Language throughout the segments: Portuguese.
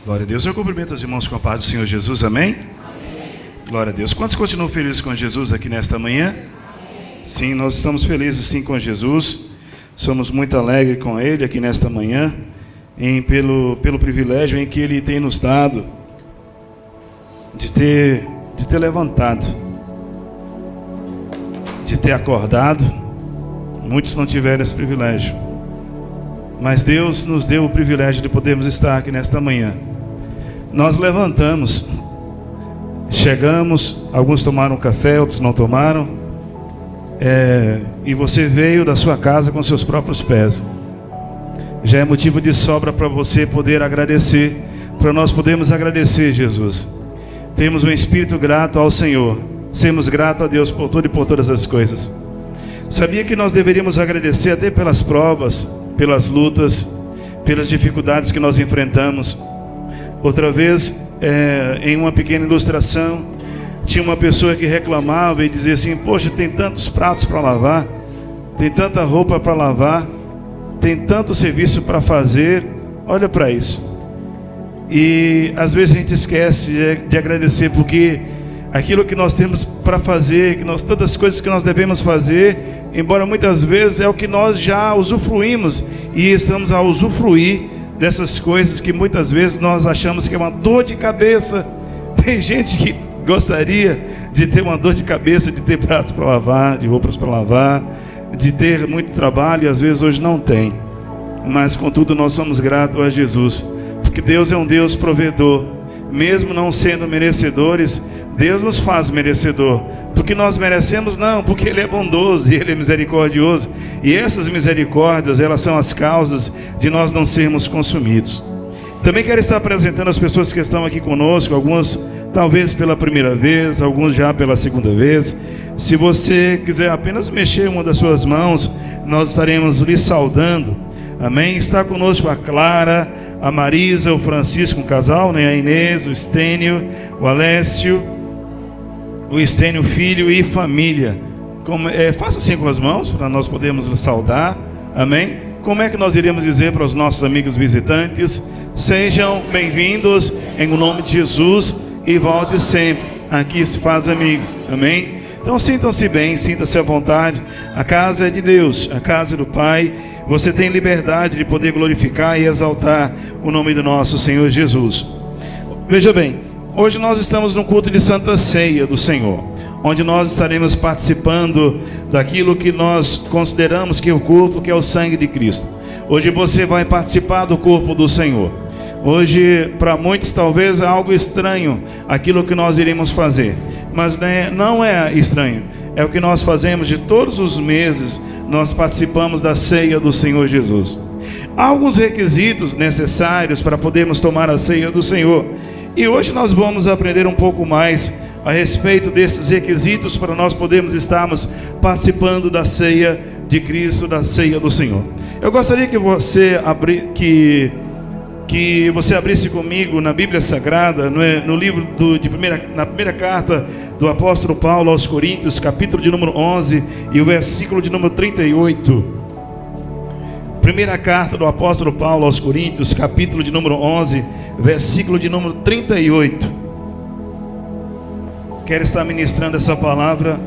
Glória a Deus. Eu cumprimento os irmãos com a paz do Senhor Jesus, amém? Glória a Deus. Quantos continuam felizes com Jesus aqui nesta manhã? Amém. Sim, nós estamos felizes sim com Jesus. Somos muito alegres com Ele aqui nesta manhã, pelo privilégio em que Ele tem nos dado de ter levantado, de ter acordado. Muitos não tiveram esse privilégio, mas Deus nos deu o privilégio de podermos estar aqui nesta manhã. Nós levantamos, chegamos, alguns tomaram café, outros não tomaram, e você veio da sua casa com seus próprios pés. Já é motivo de sobra para você poder agradecer, para nós podermos agradecer, Jesus. Temos um espírito grato ao Senhor, sermos gratos a Deus por tudo e por todas as coisas. Sabia que nós deveríamos agradecer até pelas provas, pelas lutas, pelas dificuldades que nós enfrentamos. Outra vez, em uma pequena ilustração, tinha uma pessoa que reclamava e dizia assim: poxa, tem tantos pratos para lavar, tem tanta roupa para lavar, tem tanto serviço para fazer, olha para isso. E às vezes a gente esquece de agradecer, porque aquilo que nós temos para fazer, todas as coisas que nós devemos fazer, embora muitas vezes é o que nós já usufruímos, e estamos a usufruir dessas coisas que muitas vezes nós achamos que é uma dor de cabeça. Tem gente que gostaria de ter uma dor de cabeça, de ter pratos para lavar, de roupas para lavar, de ter muito trabalho, e às vezes hoje não tem. Mas contudo nós somos gratos a Jesus, porque Deus é um Deus provedor. Mesmo não sendo merecedores, Deus nos faz merecedor. Porque nós merecemos? Não, porque Ele é bondoso e Ele é misericordioso. E essas misericórdias, elas são as causas de nós não sermos consumidos. Também quero estar apresentando as pessoas que estão aqui conosco, alguns talvez pela primeira vez, alguns já pela segunda vez. Se você quiser apenas mexer uma das suas mãos, nós estaremos lhe saudando. Amém? Está conosco a Clara, a Marisa, o Francisco, um casal, né? A Inês, o Estênio, o Alessio, o Estênio filho e família. Faça assim com as mãos para nós podermos lhe saudar. Amém? Como é que nós iremos dizer para os nossos amigos visitantes? Sejam bem-vindos em nome de Jesus e volte sempre. Aqui se faz amigos. Amém? Então sintam-se bem, sintam-se à vontade. A casa é de Deus, a casa é do Pai. Você tem liberdade de poder glorificar e exaltar o nome do nosso Senhor Jesus. Veja bem, hoje nós estamos no culto de Santa Ceia do Senhor, onde nós estaremos participando daquilo que nós consideramos que é o corpo, que é o sangue de Cristo. Hoje você vai participar do corpo do Senhor. Hoje, para muitos talvez é algo estranho aquilo que nós iremos fazer, mas não é estranho, é o que nós fazemos de todos os meses. Nós participamos da ceia do Senhor Jesus. Há alguns requisitos necessários para podermos tomar a ceia do Senhor, e hoje nós vamos aprender um pouco mais a respeito desses requisitos para nós podermos estarmos participando da ceia de Cristo, da ceia do Senhor. Eu gostaria que você abrisse comigo na Bíblia Sagrada, no livro na primeira carta do apóstolo Paulo aos Coríntios, capítulo de número 11 e o versículo de número 38. Primeira carta do apóstolo Paulo aos Coríntios, capítulo de número 11, versículo de número 38. Quero estar ministrando essa palavra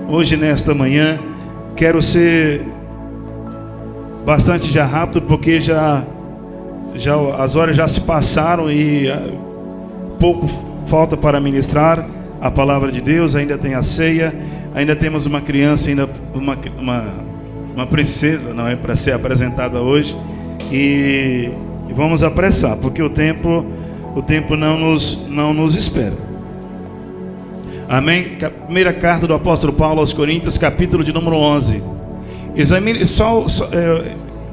hoje nesta manhã. Quero ser bastante já rápido, porque já as horas já se passaram e pouco falta para ministrar a palavra de Deus. Ainda tem a ceia, ainda temos uma criança, ainda uma princesa, não é, para ser apresentada hoje, e vamos apressar, porque o tempo não nos espera. Amém? Primeira carta do apóstolo Paulo aos Coríntios, capítulo de número 11.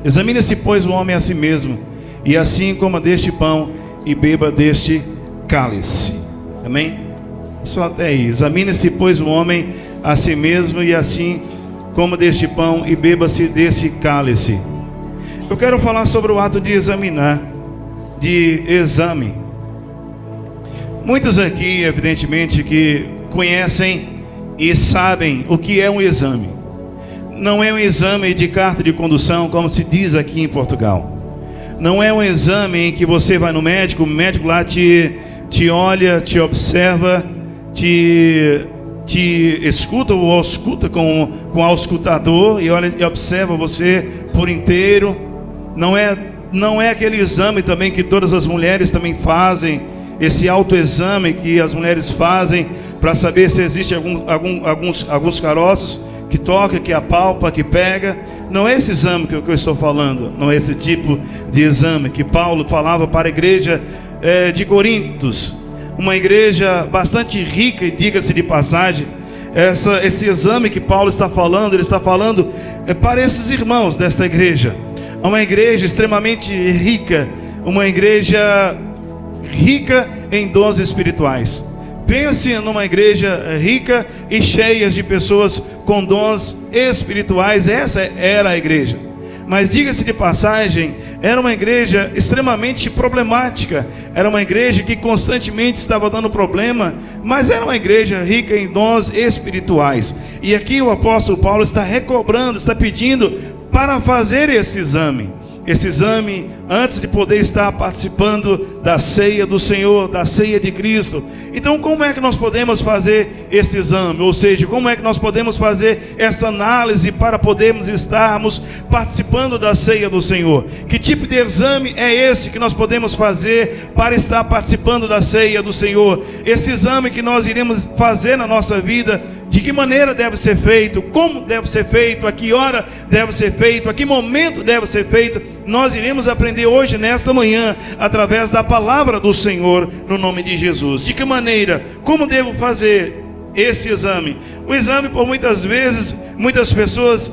Examine-se, pois, o homem a si mesmo, e assim coma deste pão e beba deste cálice. Amém? Só até aí. Examine-se, pois, o homem a si mesmo, e assim coma deste pão e beba-se desse cálice. Eu quero falar sobre o ato de examinar, de exame. Muitos aqui, evidentemente, que conhecem e sabem o que é um exame. Não é um exame de carta de condução, como se diz aqui em Portugal. Não é um exame em que você vai no médico, o médico lá te olha, te observa, te escuta ou ausculta com o auscultador e olha e observa você por inteiro. Não é aquele exame também que todas as mulheres também fazem, esse autoexame que as mulheres fazem para saber se existe alguns caroços que toca, que apalpa, que pega. Não é esse exame que eu estou falando, não é esse tipo de exame que Paulo falava para a igreja de Corintos, uma igreja bastante rica, e diga-se de passagem, esse exame que Paulo está falando, ele está falando para esses irmãos desta igreja. É uma igreja extremamente rica, uma igreja rica em dons espirituais. Pense numa igreja rica e cheia de pessoas com dons espirituais. Essa era a igreja. Mas diga-se de passagem, era uma igreja extremamente problemática. Era uma igreja que constantemente estava dando problema, mas era uma igreja rica em dons espirituais. E aqui o apóstolo Paulo está recobrando, está pedindo para fazer esse exame antes de poder estar participando da ceia do Senhor, da ceia de Cristo. Então, como é que nós podemos fazer esse exame? Ou seja, como é que nós podemos fazer essa análise para podermos estarmos participando da ceia do Senhor? Que tipo de exame é esse que nós podemos fazer para estar participando da ceia do Senhor? Esse exame que nós iremos fazer na nossa vida, de que maneira deve ser feito, como deve ser feito, a que hora deve ser feito, a que momento deve ser feito, nós iremos aprender hoje, nesta manhã, através da palavra do Senhor, no nome de Jesus. De que maneira, como devo fazer este exame? O exame, por muitas vezes, muitas pessoas,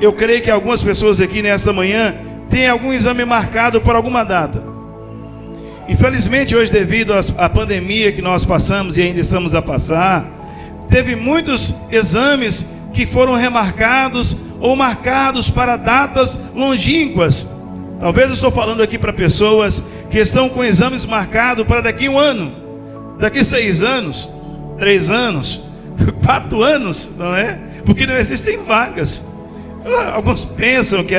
eu creio que algumas pessoas aqui nesta manhã, têm algum exame marcado por alguma data. Infelizmente, hoje, devido à pandemia que nós passamos e ainda estamos a passar, teve muitos exames que foram remarcados ou marcados para datas longínquas. Talvez eu estou falando aqui para pessoas que estão com exames marcados para daqui 1 ano, daqui 6 anos, 3 anos, 4 anos, não é? Porque não existem vagas. Alguns pensam que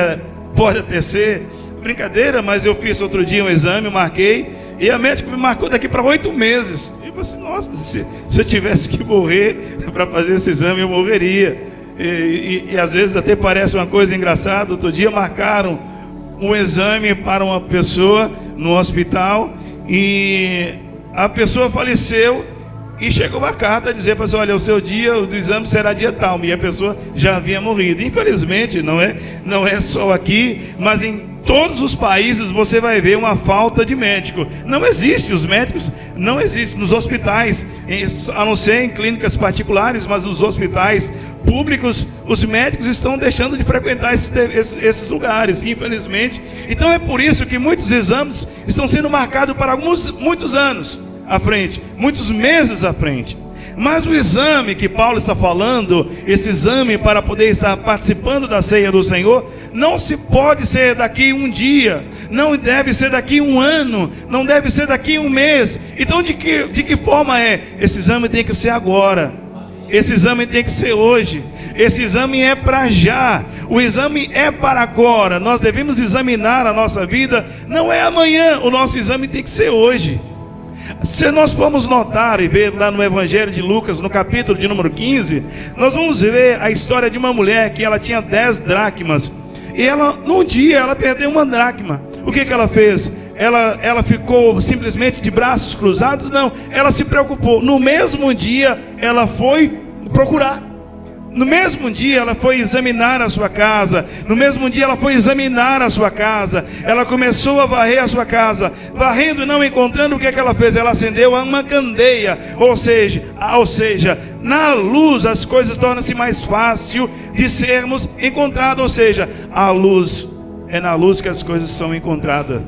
pode até ser brincadeira, mas eu fiz outro dia um exame, marquei, e a médica me marcou daqui para 8 meses. E eu falei assim, nossa, se eu tivesse que morrer para fazer esse exame, eu morreria. E às vezes até parece uma coisa engraçada. Outro dia marcaram um exame para uma pessoa no hospital, e a pessoa faleceu, e chegou uma carta a dizer para você, olha, o seu dia do exame será dia tal, e a pessoa já havia morrido. Infelizmente, não é só aqui, mas em todos os países você vai ver uma falta de médico. Não existe, os médicos não existem nos hospitais, a não ser em clínicas particulares, mas nos hospitais públicos, os médicos estão deixando de frequentar esses lugares, infelizmente. Então é por isso que muitos exames estão sendo marcados para muitos anos à frente, muitos meses à frente. Mas o exame que Paulo está falando, esse exame para poder estar participando da ceia do Senhor, não se pode ser daqui 1 dia, não deve ser daqui 1 ano, não deve ser daqui 1 mês. Então de que forma é? Esse exame tem que ser agora, esse exame tem que ser hoje, esse exame é para já, o exame é para agora. Nós devemos examinar a nossa vida, não é amanhã, o nosso exame tem que ser hoje. Se nós formos notar e ver lá no Evangelho de Lucas, no capítulo de número 15, nós vamos ver a história de uma mulher que ela tinha 10 dracmas, e num dia ela perdeu 1 dracma. O que ela fez? Ela ficou simplesmente de braços cruzados? Não, ela se preocupou. No mesmo dia ela foi procurar. No mesmo dia ela foi examinar a sua casa. No mesmo dia ela foi examinar a sua casa. Ela começou a varrer a sua casa. Varrendo e não encontrando, o que ela fez? Ela acendeu uma candeia. Ou seja, na luz as coisas tornam-se mais fácil de sermos encontradas. Ou seja, a luz, é na luz que as coisas são encontradas.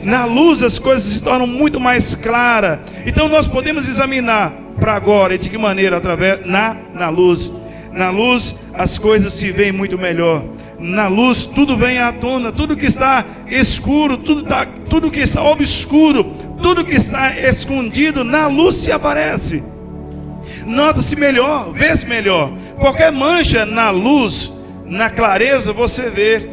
Na luz as coisas se tornam muito mais claras. Então nós podemos examinar para agora. E de que maneira? Através na luz. Na luz as coisas se veem muito melhor. Na luz tudo vem à tona. Tudo que está escuro, tudo que está obscuro, tudo que está escondido, na luz se aparece. Nota-se melhor, vê-se melhor. Qualquer mancha na luz, na clareza, você vê,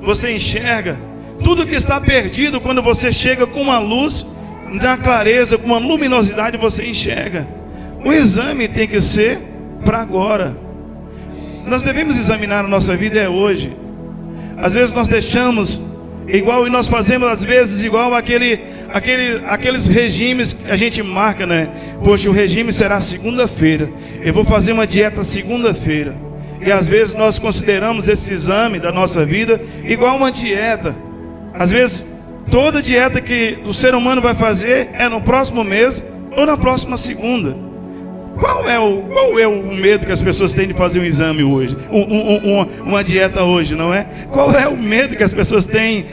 você enxerga. Tudo que está perdido, quando você chega com uma luz, na clareza, com uma luminosidade, você enxerga. O exame tem que ser para agora. Nós devemos examinar a nossa vida hoje. Às vezes nós deixamos igual, e nós fazemos às vezes igual aqueles regimes que a gente marca, né? Poxa, o regime será segunda-feira, eu vou fazer uma dieta segunda-feira. E às vezes nós consideramos esse exame da nossa vida igual uma dieta. Às vezes toda dieta que o ser humano vai fazer é no próximo mês ou na próxima segunda. Qual é o medo que as pessoas têm de fazer um exame hoje? Uma dieta hoje, não é? Qual é o medo que as pessoas têm?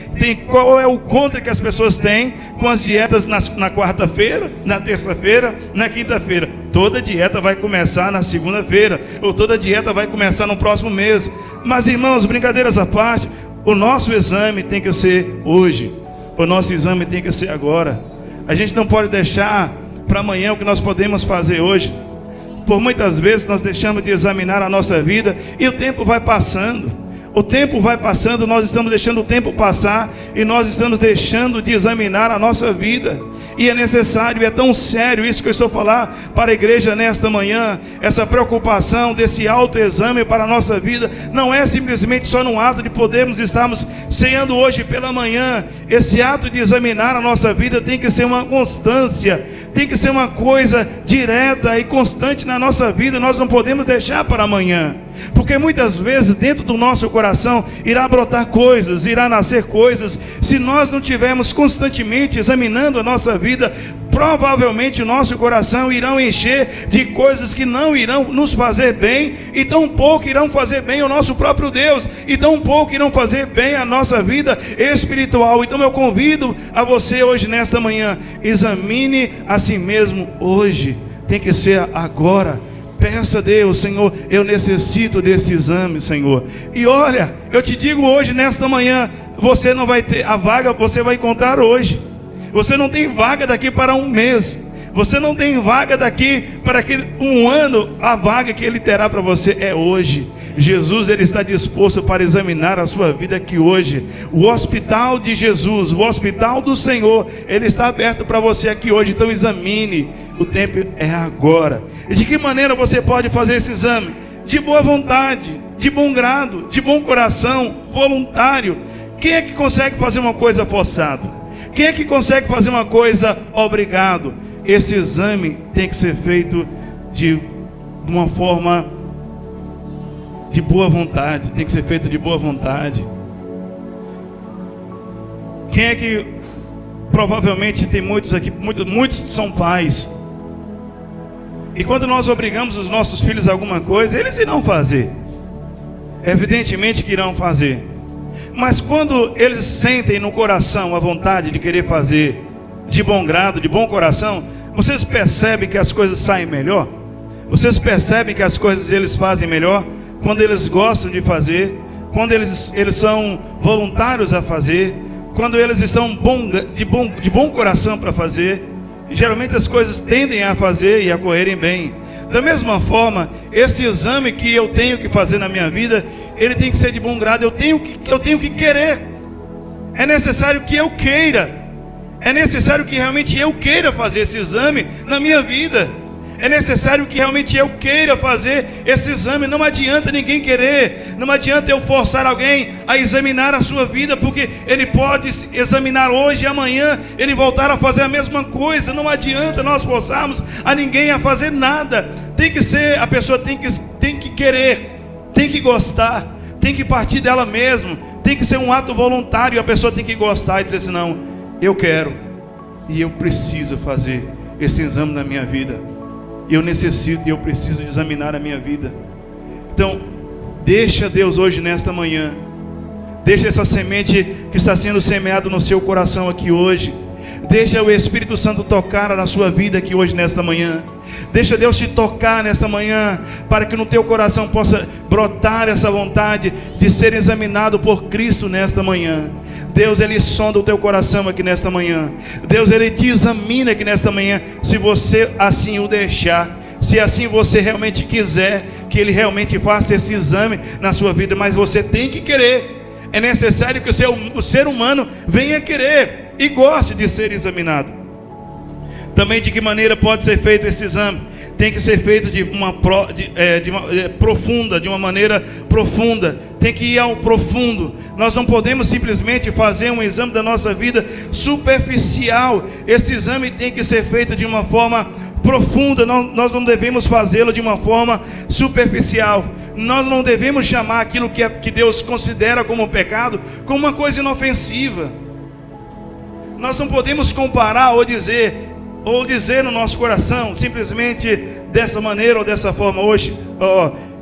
Qual é o contra que as pessoas têm com as dietas na quarta-feira, na terça-feira, na quinta-feira? Toda dieta vai começar na segunda-feira, ou toda dieta vai começar no próximo mês. Mas, irmãos, brincadeiras à parte, o nosso exame tem que ser hoje. O nosso exame tem que ser agora. A gente não pode deixar para amanhã o que nós podemos fazer hoje. Por muitas vezes nós deixamos de examinar a nossa vida e o tempo vai passando. O tempo vai passando, nós estamos deixando o tempo passar e nós estamos deixando de examinar a nossa vida. E é necessário, é tão sério isso que eu estou falando para a igreja nesta manhã. Essa preocupação desse autoexame para a nossa vida não é simplesmente só no ato de podermos estarmos ceando hoje pela manhã. Esse ato de examinar a nossa vida tem que ser uma constância, tem que ser uma coisa direta e constante na nossa vida. Nós não podemos deixar para amanhã, porque muitas vezes dentro do nosso coração irá brotar coisas, irá nascer coisas. Se nós não tivermos constantemente examinando a nossa vida, provavelmente o nosso coração irá encher de coisas que não irão nos fazer bem, e tão pouco irão fazer bem ao nosso próprio Deus, e tão pouco irão fazer bem a nossa vida espiritual. Então eu convido a você hoje nesta manhã, examine a si mesmo hoje. Tem que ser agora. Peça a Deus: Senhor, eu necessito desse exame, Senhor. E olha, eu te digo hoje, nesta manhã, você não vai ter a vaga, você vai encontrar hoje. Você não tem vaga daqui para um mês. Você não tem vaga daqui para um ano. A vaga que Ele terá para você é hoje. Jesus, Ele está disposto para examinar a sua vida aqui hoje. O hospital de Jesus, o hospital do Senhor, Ele está aberto para você aqui hoje. Então examine, o tempo é agora. E de que maneira você pode fazer esse exame? De boa vontade, de bom grado, de bom coração, voluntário. Quem é que consegue fazer uma coisa forçado? Quem é que consegue fazer uma coisa obrigado? Esse exame tem que ser feito de uma forma de boa vontade. Tem que ser feito de boa vontade. Quem é que, provavelmente tem muitos aqui, muitos são pais. E quando nós obrigamos os nossos filhos a alguma coisa, eles irão fazer. Evidentemente que irão fazer. Mas quando eles sentem no coração a vontade de querer fazer de bom grado, de bom coração, vocês percebem que as coisas saem melhor? Vocês percebem que as coisas eles fazem melhor? Quando eles gostam de fazer, quando eles são voluntários a fazer, quando eles estão de bom coração para fazer, geralmente as coisas tendem a fazer e a correrem bem. Da mesma forma, esse exame que eu tenho que fazer na minha vida, ele tem que ser de bom grado. Eu tenho que querer. É necessário que eu queira. É necessário que realmente eu queira fazer esse exame na minha vida. É necessário que realmente eu queira fazer esse exame. Não adianta ninguém querer. Não adianta eu forçar alguém a examinar a sua vida, porque ele pode examinar hoje e amanhã ele voltar a fazer a mesma coisa. Não adianta nós forçarmos a ninguém a fazer nada. Tem que ser, a pessoa tem que querer, tem que gostar, tem que partir dela mesma. Tem que ser um ato voluntário. A pessoa tem que gostar e dizer assim: não, eu quero e eu preciso fazer esse exame na minha vida. Eu necessito e eu preciso de examinar a minha vida. Então, deixa Deus hoje nesta manhã. Deixa essa semente que está sendo semeada no seu coração aqui hoje. Deixa o Espírito Santo tocar na sua vida aqui hoje nesta manhã. Deixa Deus te tocar nesta manhã, para que no teu coração possa brotar essa vontade de ser examinado por Cristo nesta manhã. Deus, Ele sonda o teu coração aqui nesta manhã. Deus, Ele te examina aqui nesta manhã. Se você assim o deixar, se assim você realmente quiser que Ele realmente faça esse exame na sua vida, mas você tem que querer. é necessário que o ser humano venha querer e goste de ser examinado. Também de que maneira pode ser feito esse exame? Tem que ser feito de uma maneira profunda. Tem que ir ao profundo. Nós não podemos simplesmente fazer um exame da nossa vida superficial. Esse exame tem que ser feito de uma forma profunda. Nós não devemos fazê-lo de uma forma superficial. Nós não devemos chamar aquilo que Deus considera como pecado como uma coisa inofensiva. Nós não podemos comparar ou dizer no nosso coração, simplesmente dessa maneira ou dessa forma, hoje,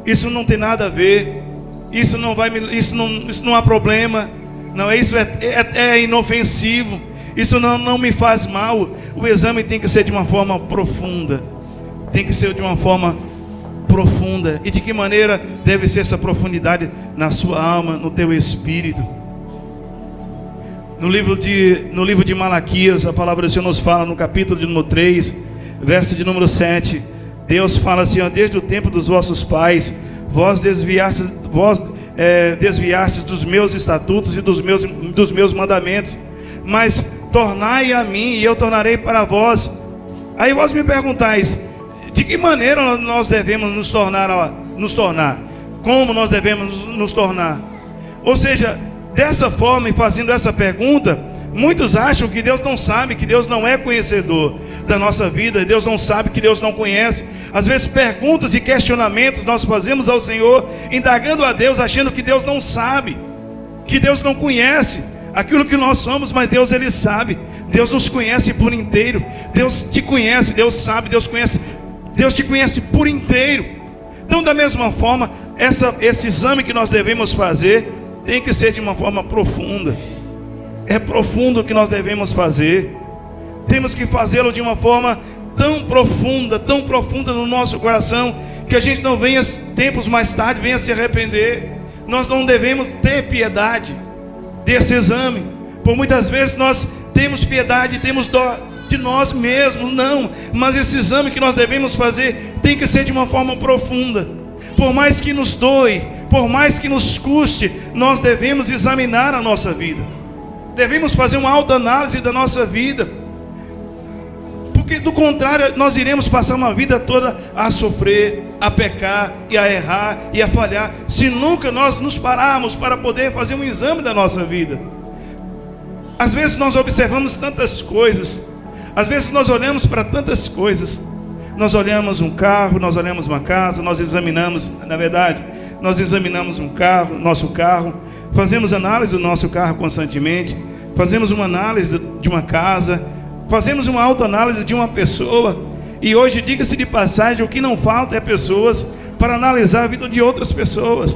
isso não tem nada a ver, isso não há problema, não, isso é inofensivo, isso não me faz mal. O exame tem que ser de uma forma profunda, tem que ser de uma forma profunda. E de que maneira deve ser essa profundidade? Na sua alma, no teu espírito. No livro de Malaquias, a palavra do Senhor nos fala no capítulo de número 3, verso de número 7. Deus fala assim: desde o tempo dos vossos pais, vós desviastes dos meus estatutos e dos meus mandamentos, mas tornai a mim e eu tornarei para vós. Aí vós me perguntais: de que maneira nós devemos nos tornar? Como nós devemos nos tornar? Ou seja, dessa forma, e fazendo essa pergunta, muitos acham que Deus não sabe, que Deus não é conhecedor da nossa vida. Deus não sabe, que Deus não conhece. Às vezes perguntas e questionamentos nós fazemos ao Senhor, indagando a Deus, achando que Deus não sabe, que Deus não conhece aquilo que nós somos, mas Deus, Ele sabe. Deus nos conhece por inteiro. Deus te conhece, Deus sabe, Deus conhece, Deus te conhece por inteiro. Então, da mesma forma, esse exame que nós devemos fazer tem que ser de uma forma profunda. É profundo o que nós devemos fazer. Temos que fazê-lo de uma forma tão profunda no nosso coração, que a gente não venha, tempos mais tarde, venha se arrepender. Nós não devemos ter piedade desse exame. Por muitas vezes nós temos piedade, temos dó de nós mesmos. Não, mas esse exame que nós devemos fazer tem que ser de uma forma profunda. Por mais que nos doe, por mais que nos custe, nós devemos examinar a nossa vida. Devemos fazer uma autoanálise da nossa vida. Porque do contrário, nós iremos passar uma vida toda a sofrer, a pecar e a errar e a falhar, se nunca nós nos pararmos para poder fazer um exame da nossa vida. Às vezes nós observamos tantas coisas, às vezes nós olhamos para tantas coisas. Nós olhamos um carro, nós olhamos uma casa, nós examinamos, na verdade, nós examinamos nosso carro, fazemos análise do nosso carro constantemente, fazemos uma análise de uma casa, fazemos uma autoanálise de uma pessoa. E hoje, diga-se de passagem, o que não falta é pessoas para analisar a vida de outras pessoas.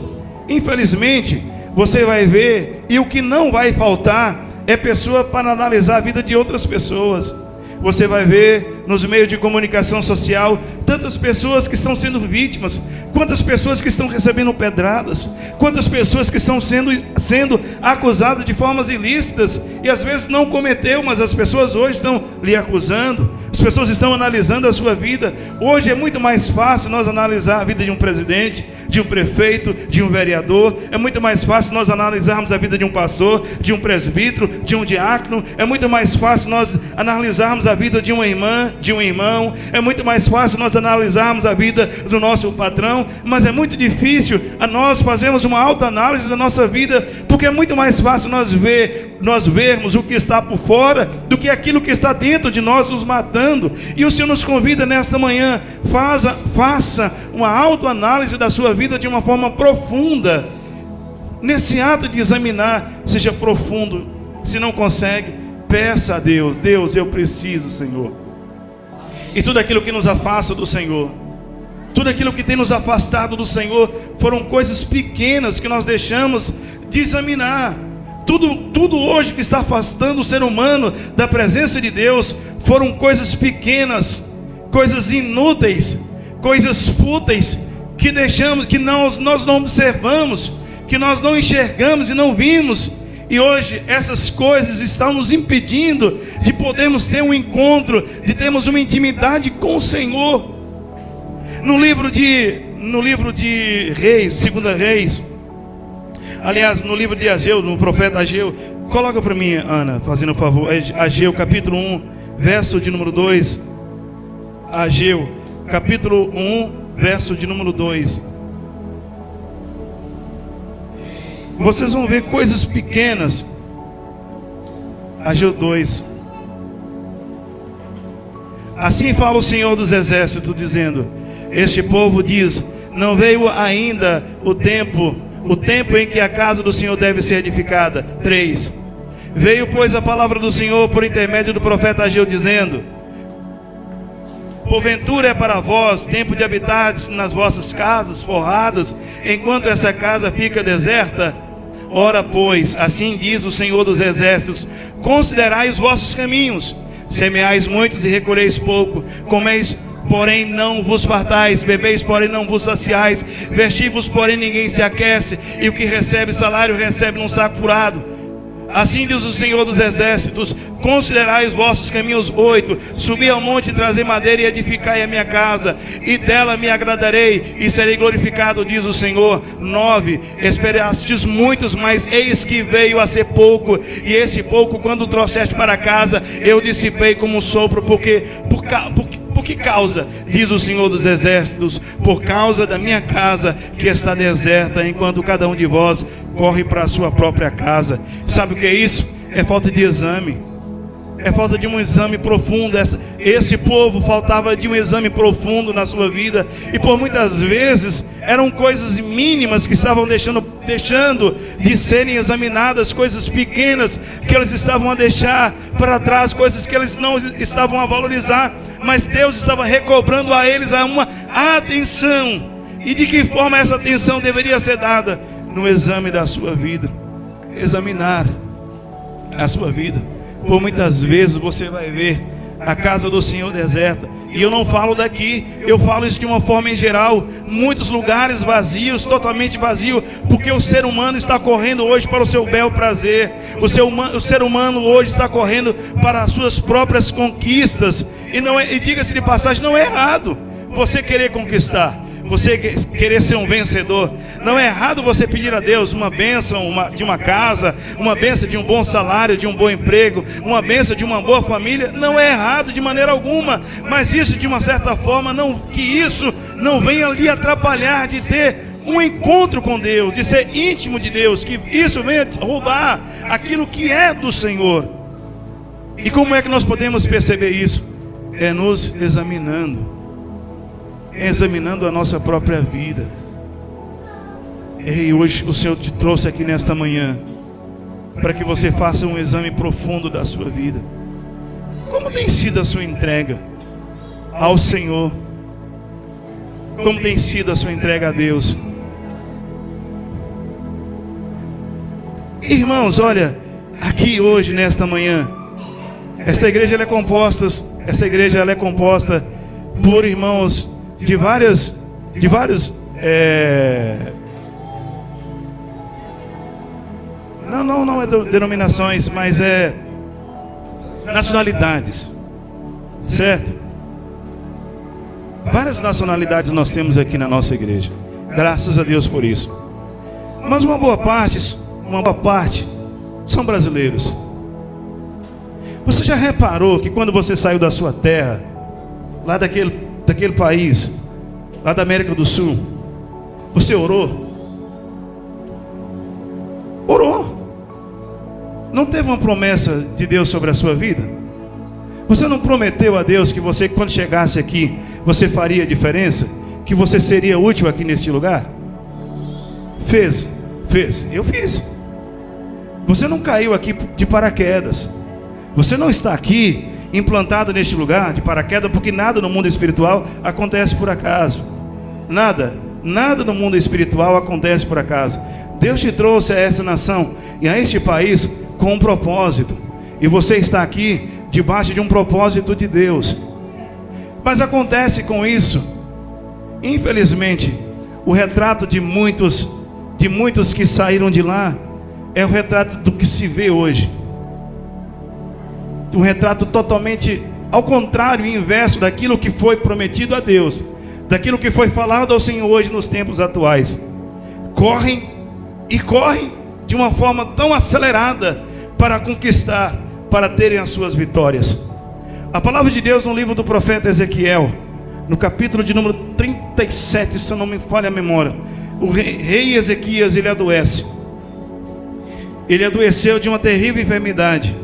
Infelizmente, você vai ver, e o que não vai faltar é pessoa para analisar a vida de outras pessoas. Você vai ver nos meios de comunicação social tantas pessoas que estão sendo vítimas, quantas pessoas que estão recebendo pedradas, quantas pessoas que estão sendo acusadas de formas ilícitas, e às vezes não cometeu, mas as pessoas hoje estão lhe acusando. As pessoas estão analisando a sua vida. Hoje é muito mais fácil nós analisar a vida de um presidente, de um prefeito, de um vereador. É muito mais fácil nós analisarmos a vida de um pastor, de um presbítero, de um diácono. É muito mais fácil nós analisarmos a vida de uma irmã, de um irmão. É muito mais fácil nós analisarmos a vida do nosso patrão. Mas é muito difícil nós fazermos uma autoanálise da nossa vida, porque é muito mais fácil nós vermos o que está por fora do que aquilo que está dentro de nós nos matando. E o Senhor nos convida nesta manhã: faça uma autoanálise da sua vida de uma forma profunda. Nesse ato de examinar, seja profundo. Se não consegue, peça a Deus: Deus, eu preciso, Senhor. E tudo aquilo que nos afasta do Senhor, tudo aquilo que tem nos afastado do Senhor, foram coisas pequenas que nós deixamos de examinar. Tudo hoje que está afastando o ser humano da presença de Deus foram coisas pequenas, coisas inúteis, coisas fúteis, que deixamos, que nós não observamos, que nós não enxergamos e não vimos. E hoje essas coisas estão nos impedindo de podermos ter um encontro, de termos uma intimidade com o Senhor. No livro de Reis, 2 Reis, Aliás, no livro de Ageu, no profeta Ageu, coloca para mim, Ana, fazendo um favor, Ageu capítulo 1, verso de número 2. Ageu capítulo 1, verso de número 2. Vocês vão ver coisas pequenas. Ageu 2. Assim fala o Senhor dos Exércitos, dizendo: este povo diz, não veio ainda o tempo em que a casa do Senhor deve ser edificada. 3. Veio, pois, a palavra do Senhor por intermédio do profeta Ageu, dizendo: porventura é para vós tempo de habitar nas vossas casas forradas, enquanto essa casa fica deserta? Ora, pois, assim diz o Senhor dos Exércitos: considerai os vossos caminhos, semeais muitos e recolheis pouco, comeis, porém não vos fartais, bebeis, porém não vos saciais, vestivos, porém ninguém se aquece, e o que recebe salário recebe num saco furado. Assim diz o Senhor dos Exércitos: considerai os vossos caminhos. 8. Subi ao monte, trazer madeira e edificai a minha casa, e dela me agradarei e serei glorificado, diz o Senhor. 9. Esperastes muitos, mas eis que veio a ser pouco, e esse pouco, quando trouxeste para casa, eu dissipei como um sopro. Por que causa? Diz o Senhor dos Exércitos: por causa da minha casa que está deserta, enquanto cada um de vós corre para a sua própria casa. Sabe o que é isso? É falta de exame. É falta de um exame profundo. Esse povo faltava de um exame profundo na sua vida. E por muitas vezes eram coisas mínimas que estavam deixando de serem examinadas, coisas pequenas que eles estavam a deixar para trás, coisas que eles não estavam a valorizar. Mas Deus estava recobrando a eles uma atenção. E de que forma essa atenção deveria ser dada? No exame da sua vida. Examinar a sua vida. Por muitas vezes você vai ver a casa do Senhor deserta. E eu não falo daqui, eu falo isso de uma forma em geral. Muitos lugares vazios, totalmente vazios, porque o ser humano está correndo hoje para o seu bel prazer. O ser humano hoje está correndo para as suas próprias conquistas. E diga-se de passagem, não é errado você querer conquistar, você querer ser um vencedor. Não é errado você pedir a Deus uma bênção de uma casa, uma bênção de um bom salário, de um bom emprego, uma bênção de uma boa família. Não é errado de maneira alguma. Mas isso, de uma certa forma, que isso não venha lhe atrapalhar de ter um encontro com Deus, de ser íntimo de Deus, que isso venha roubar aquilo que é do Senhor. E como é que nós podemos perceber isso? É nos examinando. Examinando a nossa própria vida. E hoje o Senhor te trouxe aqui nesta manhã para que você faça um exame profundo da sua vida. Como tem sido a sua entrega ao Senhor? Como tem sido a sua entrega a Deus? Irmãos, olha, aqui hoje nesta manhã, essa igreja ela é composta por irmãos de vários não é denominações, mas é nacionalidades, certo? Várias nacionalidades nós temos aqui na nossa igreja, graças a Deus por isso. Mas uma boa parte são brasileiros. Você já reparou que quando você saiu da sua terra, lá daquele país, lá da América do Sul, você orou? Orou. Não teve uma promessa de Deus sobre a sua vida? Você não prometeu a Deus que você, quando chegasse aqui, você faria diferença? Que você seria útil aqui neste lugar? Fez, eu fiz. Você não caiu aqui de paraquedas. Você não está aqui implantado neste lugar de paraquedas, porque nada no mundo espiritual acontece por acaso. Nada no mundo espiritual acontece por acaso. Deus te trouxe a essa nação e a este país com um propósito. E você está aqui debaixo de um propósito de Deus. Mas acontece com isso, infelizmente, o retrato de muitos que saíram de lá é o retrato do que se vê hoje. Um retrato totalmente ao contrário e inverso daquilo que foi prometido a Deus, daquilo que foi falado ao Senhor hoje nos tempos atuais. Correm e correm de uma forma tão acelerada para conquistar, para terem as suas vitórias. A palavra de Deus no livro do profeta Ezequiel, no capítulo de número 37, se eu não me falha a memória, o rei Ezequias, ele adoece. Ele adoeceu de uma terrível enfermidade.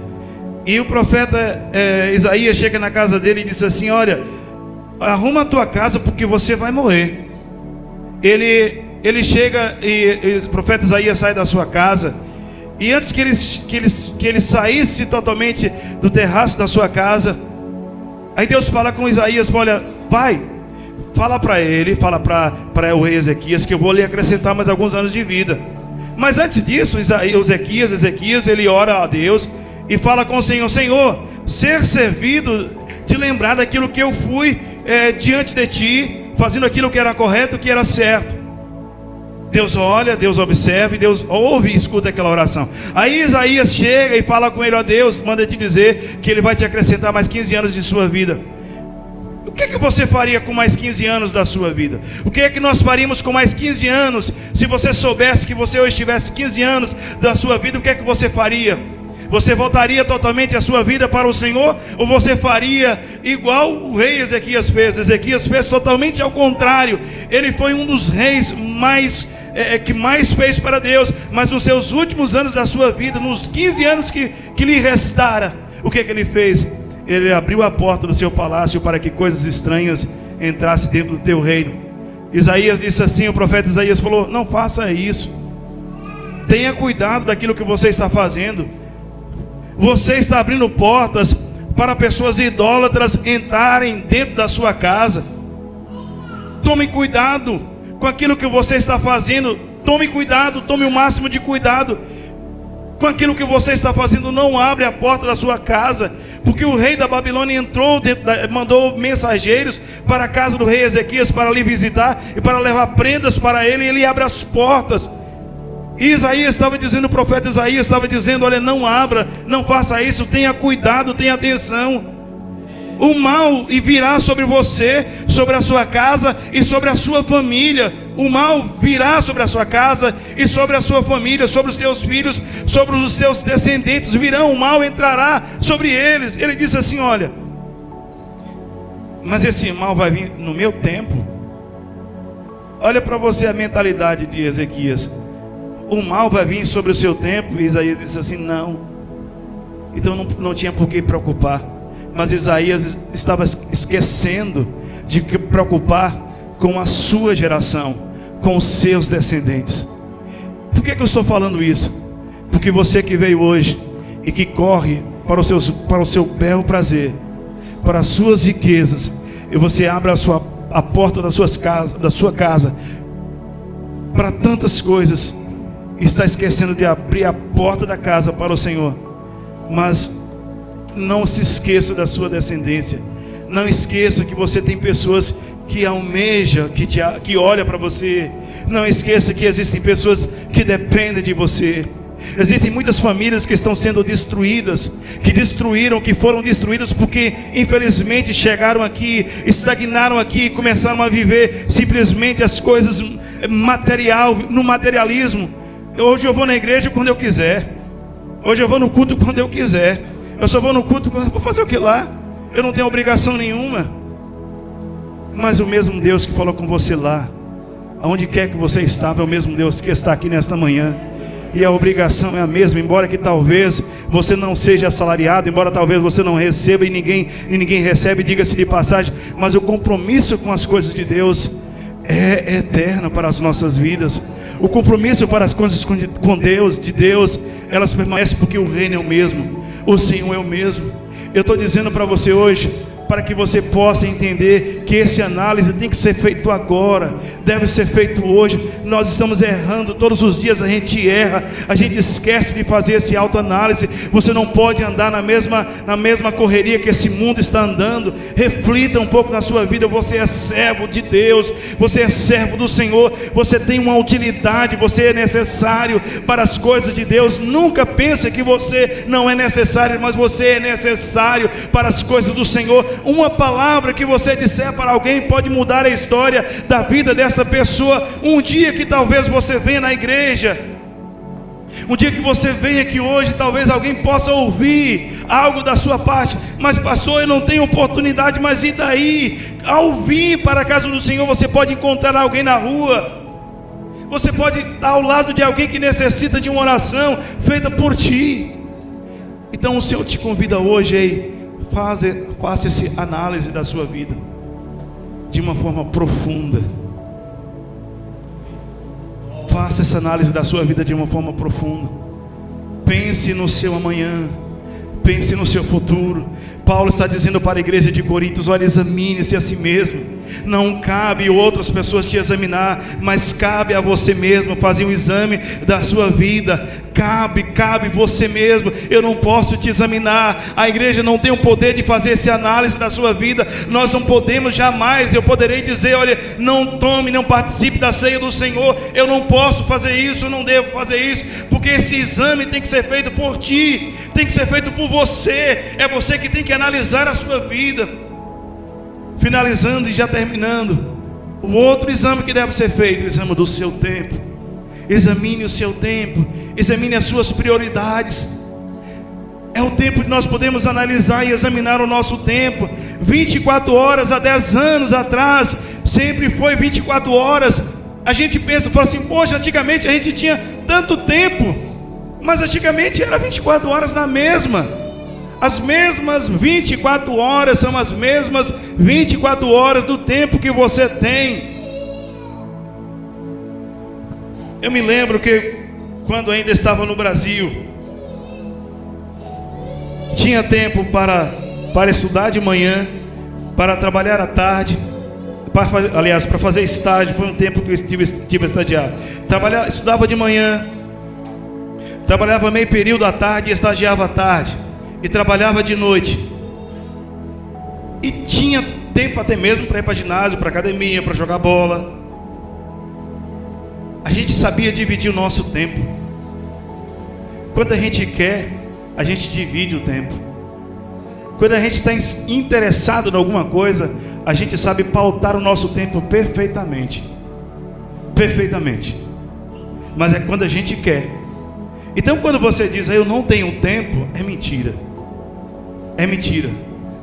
E o profeta Isaías chega na casa dele e diz assim: olha, arruma a tua casa porque você vai morrer. Ele chega e o profeta Isaías sai da sua casa. E antes que ele saísse totalmente do terraço da sua casa, aí Deus fala com Isaías: olha, vai, fala para ele, fala para o rei Ezequias que eu vou lhe acrescentar mais alguns anos de vida. Mas antes disso, Ezequias, ele ora a Deus e fala com o Senhor: Senhor, ser servido de lembrar daquilo que eu fui diante de ti, fazendo aquilo que era correto, que era certo. Deus olha, Deus observa, Deus ouve e escuta aquela oração. Aí Isaías chega e fala com ele: ó Deus, manda te dizer que ele vai te acrescentar mais 15 anos de sua vida. O que você faria com mais 15 anos da sua vida? O que é que nós faríamos com mais 15 anos? Se você soubesse que você hoje tivesse 15 anos da sua vida, o que é que você faria? Você voltaria totalmente a sua vida para o Senhor? Ou você faria igual o rei Ezequias fez? Ezequias fez totalmente ao contrário. Ele foi um dos reis que mais fez para Deus. Mas nos seus últimos anos da sua vida, nos 15 anos que lhe restara, o que é que ele fez? Ele abriu a porta do seu palácio para que coisas estranhas entrassem dentro do teu reino. Isaías disse assim, o profeta Isaías falou: não faça isso. Tenha cuidado daquilo que você está fazendo. Você está abrindo portas para pessoas idólatras entrarem dentro da sua casa. Tome cuidado com aquilo que você está fazendo. Tome cuidado, tome o máximo de cuidado com aquilo que você está fazendo. Não abre a porta da sua casa, porque o rei da Babilônia entrou mandou mensageiros para a casa do rei Ezequias para lhe visitar e para levar prendas para ele, e ele abre as portas. E Isaías estava dizendo, o profeta Isaías estava dizendo: olha, não abra, não faça isso, tenha cuidado, tenha atenção. O mal virá sobre você, sobre a sua casa e sobre a sua família. O mal virá sobre a sua casa e sobre a sua família, sobre os teus filhos, sobre os seus descendentes virão, o mal entrará sobre eles. Ele disse assim: olha, mas esse mal vai vir no meu tempo. Olha para você a mentalidade de Ezequias: o mal vai vir sobre o seu tempo. E Isaías disse assim: não. Então não tinha por que preocupar. Mas Isaías estava esquecendo de preocupar com a sua geração, com os seus descendentes. Por que eu estou falando isso? Porque você que veio hoje e que corre para o seu belo prazer, para as suas riquezas, e você abre a porta da sua casa para tantas coisas, está esquecendo de abrir a porta da casa para o Senhor. Mas não se esqueça da sua descendência. Não esqueça que você tem pessoas que almejam, que olham para você. Não esqueça que existem pessoas que dependem de você. Existem muitas famílias que estão sendo destruídas, que foram destruídas porque infelizmente chegaram aqui, estagnaram aqui e começaram a viver simplesmente as coisas no materialismo. Hoje eu vou na igreja quando eu quiser. Hoje eu vou no culto quando eu quiser. Eu só vou no culto, vou fazer o que lá? Eu não tenho obrigação nenhuma. Mas o mesmo Deus que falou com você lá, aonde quer que você estava, é o mesmo Deus que está aqui nesta manhã. E a obrigação é a mesma, embora que talvez você não seja assalariado, embora talvez você não receba e ninguém recebe, diga-se de passagem. Mas o compromisso com as coisas de Deus é eterno para as nossas vidas. O compromisso para as coisas com Deus, de Deus, elas permanecem porque o reino é o mesmo. O Senhor é o mesmo. Eu estou dizendo para você hoje, para que você possa entender que essa análise tem que ser feito agora, deve ser feito hoje. Nós estamos errando todos os dias, a gente erra, a gente esquece de fazer essa autoanálise. Você não pode andar na mesma correria que esse mundo está andando. Reflita um pouco na sua vida. Você é servo de Deus, você é servo do Senhor, você tem uma utilidade, você é necessário para as coisas de Deus. Nunca pense que você não é necessário, mas você é necessário para as coisas do Senhor. Uma palavra que você disser para alguém pode mudar a história da vida dessa pessoa. Um dia que talvez você venha na igreja Um dia que você vem aqui hoje, talvez alguém possa ouvir algo da sua parte, mas pastor, eu não tenho oportunidade, mas e daí? Ao vir para a casa do Senhor, você pode encontrar alguém na rua, você pode estar ao lado de alguém que necessita de uma oração feita por ti. Então o Senhor te convida hoje aí, faça essa análise da sua vida de uma forma profunda. Faça essa análise da sua vida de uma forma profunda. Pense no seu amanhã, pense no seu futuro. Paulo está dizendo para a igreja de Coríntios: olha, examine-se a si mesmo. Não cabe outras pessoas te examinar, mas cabe a você mesmo fazer um exame da sua vida. Cabe você mesmo. Eu não posso te examinar. A igreja não tem o poder de fazer essa análise da sua vida. Nós não podemos jamais. Eu poderei dizer: olha, não tome, não participe da ceia do Senhor. Eu não posso fazer isso, eu não devo fazer isso, porque esse exame tem que ser feito por ti, tem que ser feito por você. É você que tem que analisar a sua vida. Finalizando e já terminando, o outro exame que deve ser feito, o exame do seu tempo. Examine o seu tempo, examine as suas prioridades. É o tempo que nós podemos analisar e examinar o nosso tempo. 24 horas há 10 anos atrás, sempre foi 24 horas. A gente pensa, fala assim: poxa, antigamente a gente tinha tanto tempo, mas antigamente era 24 horas na mesma. As mesmas 24 horas são as mesmas 24 horas do tempo que você tem. Eu me lembro que quando ainda estava no Brasil, tinha tempo para estudar de manhã, para trabalhar à tarde, para fazer estágio. Foi um tempo que eu estive estagiado. Estudava de manhã, trabalhava meio período à tarde e estagiava à tarde, e trabalhava de noite, e tinha tempo até mesmo para ir para ginásio, para academia, para jogar bola. A gente sabia dividir o nosso tempo. Quando a gente quer, a gente divide o tempo. Quando a gente está interessado em alguma coisa, a gente sabe pautar o nosso tempo perfeitamente. Perfeitamente. Mas é quando a gente quer. Então quando você diz: eu não tenho tempo, é mentira. É mentira.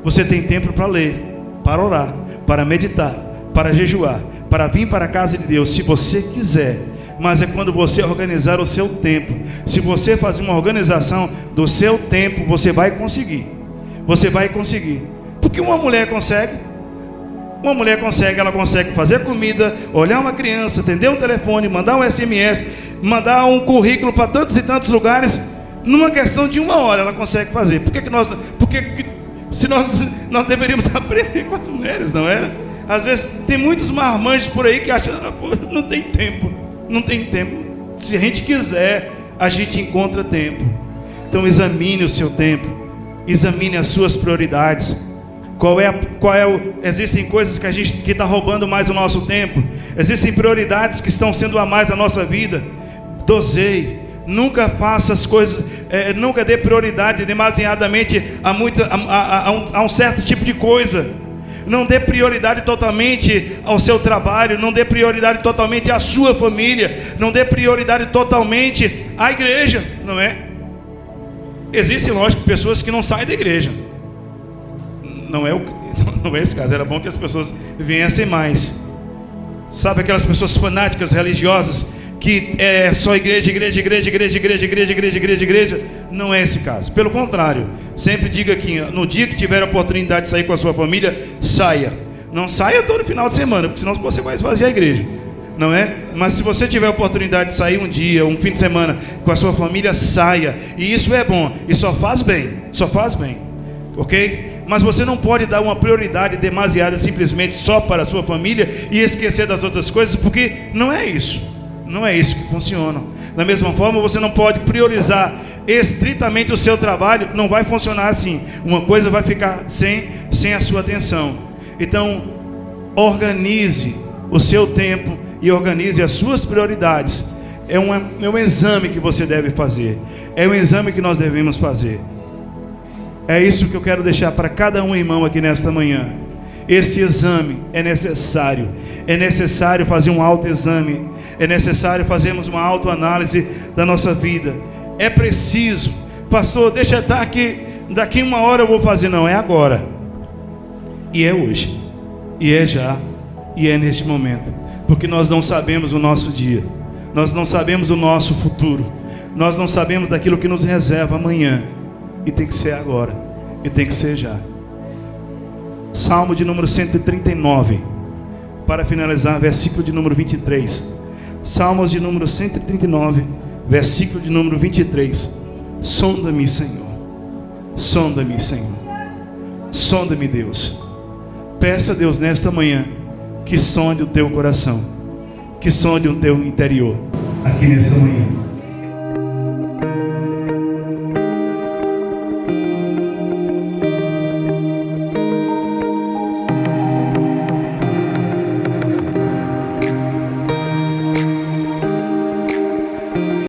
Você tem tempo para ler, para orar, para meditar, para jejuar, para vir para a casa de Deus, se você quiser. Mas é quando você organizar o seu tempo. Se você fazer uma organização do seu tempo, você vai conseguir. Você vai conseguir. Porque uma mulher consegue. Ela consegue fazer comida, olhar uma criança, atender um telefone, mandar um SMS, mandar um currículo para tantos e tantos lugares. Numa questão de 1 hora ela consegue fazer. Se nós deveríamos aprender com as mulheres, não é? Às vezes tem muitos marmanjos por aí que acham: não tem tempo. Não tem tempo. Se a gente quiser, a gente encontra tempo. Então examine o seu tempo, examine as suas prioridades. Existem coisas que a gente está roubando mais o nosso tempo. Existem prioridades que estão sendo a mais na nossa vida. Doseie. Nunca faça as coisas, nunca dê prioridade demasiadamente a um certo tipo de coisa. Não dê prioridade totalmente ao seu trabalho, não dê prioridade totalmente à sua família, não dê prioridade totalmente à igreja, não é? Existem, lógico, pessoas que não saem da igreja. Não é esse caso. Era bom que as pessoas viessem mais. Sabe aquelas pessoas fanáticas religiosas que é só igreja? Não é esse caso. Pelo contrário, sempre diga aqui: no dia que tiver a oportunidade de sair com a sua família, saia. Não saia todo final de semana, porque senão você vai esvaziar a igreja, não é? Mas se você tiver a oportunidade de sair um dia, um fim de semana com a sua família, saia. E isso é bom, e só faz bem, ok? Mas você não pode dar uma prioridade demasiada simplesmente só para a sua família e esquecer das outras coisas, porque não é isso. Não é isso que funciona. Da mesma forma, você não pode priorizar estritamente o seu trabalho. Não vai funcionar assim. Uma coisa vai ficar sem a sua atenção. Então, organize o seu tempo e organize as suas prioridades. É um exame que você deve fazer. É um exame que nós devemos fazer. É isso que eu quero deixar para cada um irmão aqui nesta manhã. Esse exame é necessário. É necessário fazer um autoexame. É necessário fazermos uma autoanálise da nossa vida. É preciso, pastor, deixa estar aqui, daqui uma hora eu vou fazer. Não, é agora. E é hoje. E é já. E é neste momento. Porque nós não sabemos o nosso dia. Nós não sabemos o nosso futuro. Nós não sabemos daquilo que nos reserva amanhã. E tem que ser agora. E tem que ser já. Salmo de número 139. Para finalizar, versículo de número 23. Salmos de número 139, versículo de número 23. Sonda-me, Senhor. Sonda-me, Senhor. Sonda-me, Deus. Peça a Deus nesta manhã que sonde o teu coração, que sonde o teu interior, aqui nesta manhã.